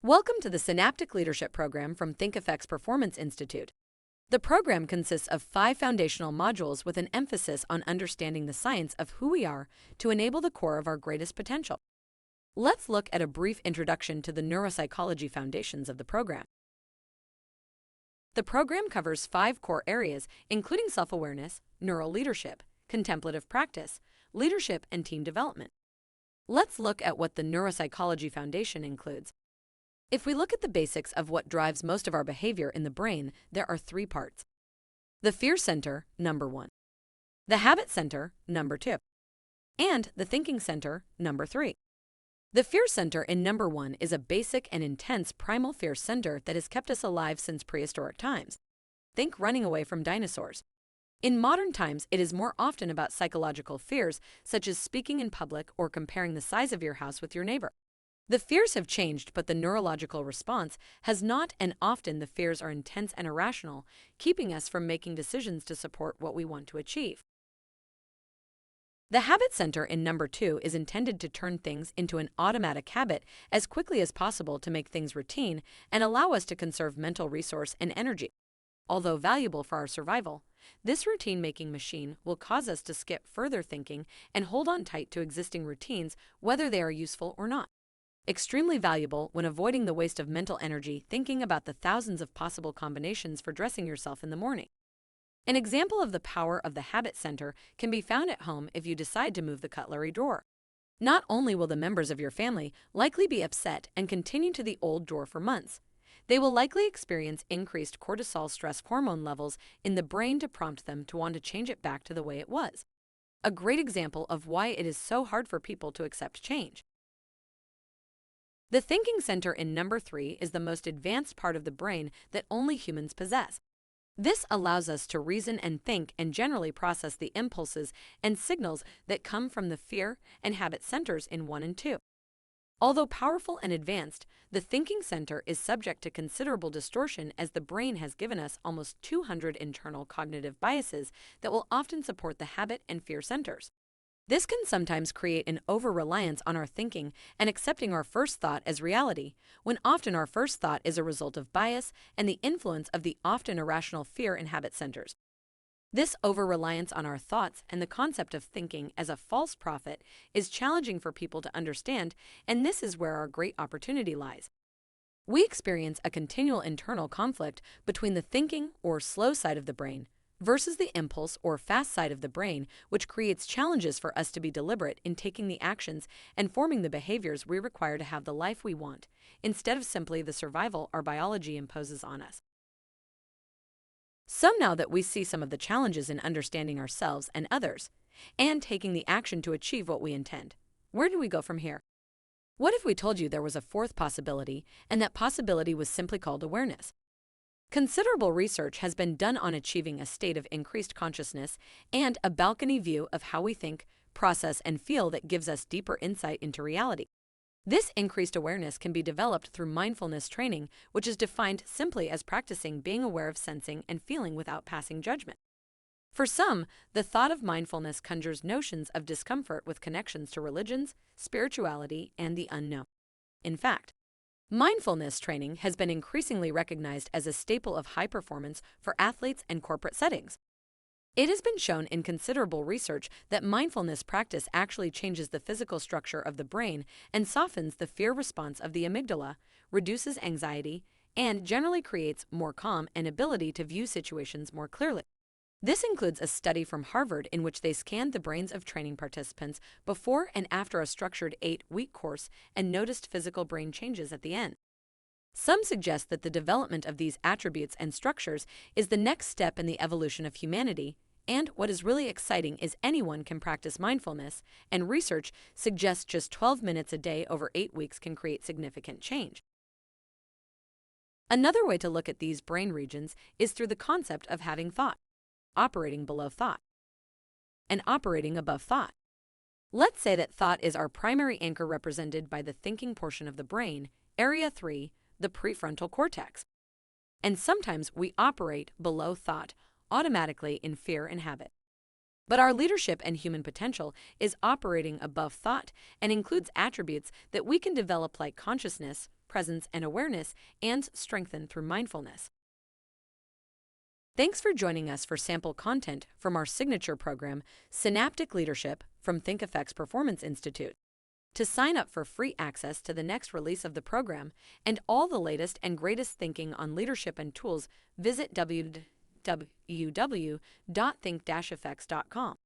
Welcome to the Synaptic Leadership Program from ThinkEffects Performance Institute. The program consists of 5 foundational modules with an emphasis on understanding the science of who we are to enable the core of our greatest potential. Let's look at a brief introduction to the neuropsychology foundations of the program. The program covers 5 core areas, including self-awareness, neural leadership, contemplative practice, leadership, and team development. Let's look at what the neuropsychology foundation includes. If we look at the basics of what drives most of our behavior in the brain, there are 3 parts. The fear center, number 1. The habit center, number 2. And the thinking center, number 3. The fear center in number 1 is a basic and intense primal fear center that has kept us alive since prehistoric times. Think running away from dinosaurs. In modern times, it is more often about psychological fears, such as speaking in public or comparing the size of your house with your neighbor. The fears have changed, but the neurological response has not, and often the fears are intense and irrational, keeping us from making decisions to support what we want to achieve. The habit center in number 2 is intended to turn things into an automatic habit as quickly as possible to make things routine and allow us to conserve mental resource and energy. Although valuable for our survival, this routine-making machine will cause us to skip further thinking and hold on tight to existing routines, whether they are useful or not. Extremely valuable when avoiding the waste of mental energy thinking about the thousands of possible combinations for dressing yourself in the morning. An example of the power of the habit center can be found at home if you decide to move the cutlery drawer. Not only will the members of your family likely be upset and continue to the old drawer for months, they will likely experience increased cortisol stress hormone levels in the brain to prompt them to want to change it back to the way it was. A great example of why it is so hard for people to accept change. The thinking center in number 3 is the most advanced part of the brain that only humans possess. This allows us to reason and think and generally process the impulses and signals that come from the fear and habit centers in 1 and 2. Although powerful and advanced, the thinking center is subject to considerable distortion as the brain has given us almost 200 internal cognitive biases that will often support the habit and fear centers. This can sometimes create an over-reliance on our thinking and accepting our first thought as reality, when often our first thought is a result of bias and the influence of the often irrational fear and habit centers. This over-reliance on our thoughts and the concept of thinking as a false prophet is challenging for people to understand, and this is where our great opportunity lies. We experience a continual internal conflict between the thinking or slow side of the brain versus the impulse or fast side of the brain, which creates challenges for us to be deliberate in taking the actions and forming the behaviors we require to have the life we want, instead of simply the survival our biology imposes on us. So now that we see some of the challenges in understanding ourselves and others, and taking the action to achieve what we intend, where do we go from here? What if we told you there was a 4th possibility, and that possibility was simply called awareness? Considerable research has been done on achieving a state of increased consciousness and a balcony view of how we think, process, and feel that gives us deeper insight into reality. This increased awareness can be developed through mindfulness training, which is defined simply as practicing being aware of sensing and feeling without passing judgment. For some, the thought of mindfulness conjures notions of discomfort with connections to religions, spirituality, and the unknown. In fact, mindfulness training has been increasingly recognized as a staple of high performance for athletes and corporate settings. It has been shown in considerable research that mindfulness practice actually changes the physical structure of the brain and softens the fear response of the amygdala, reduces anxiety, and generally creates more calm and ability to view situations more clearly. This includes a study from Harvard in which they scanned the brains of training participants before and after a structured 8-week course and noticed physical brain changes at the end. Some suggest that the development of these attributes and structures is the next step in the evolution of humanity, and what is really exciting is anyone can practice mindfulness, and research suggests just 12 minutes a day over 8 weeks can create significant change. Another way to look at these brain regions is through the concept of having thought, operating below thought, and operating above thought. Let's say that thought is our primary anchor represented by the thinking portion of the brain, area 3, the prefrontal cortex. And sometimes we operate below thought, automatically in fear and habit. But our leadership and human potential is operating above thought and includes attributes that we can develop like consciousness, presence, and awareness, and strengthened through mindfulness. Thanks for joining us for sample content from our signature program, Synaptic Leadership from ThinkEffects Performance Institute. To sign up for free access to the next release of the program and all the latest and greatest thinking on leadership and tools, visit www.think-effects.com.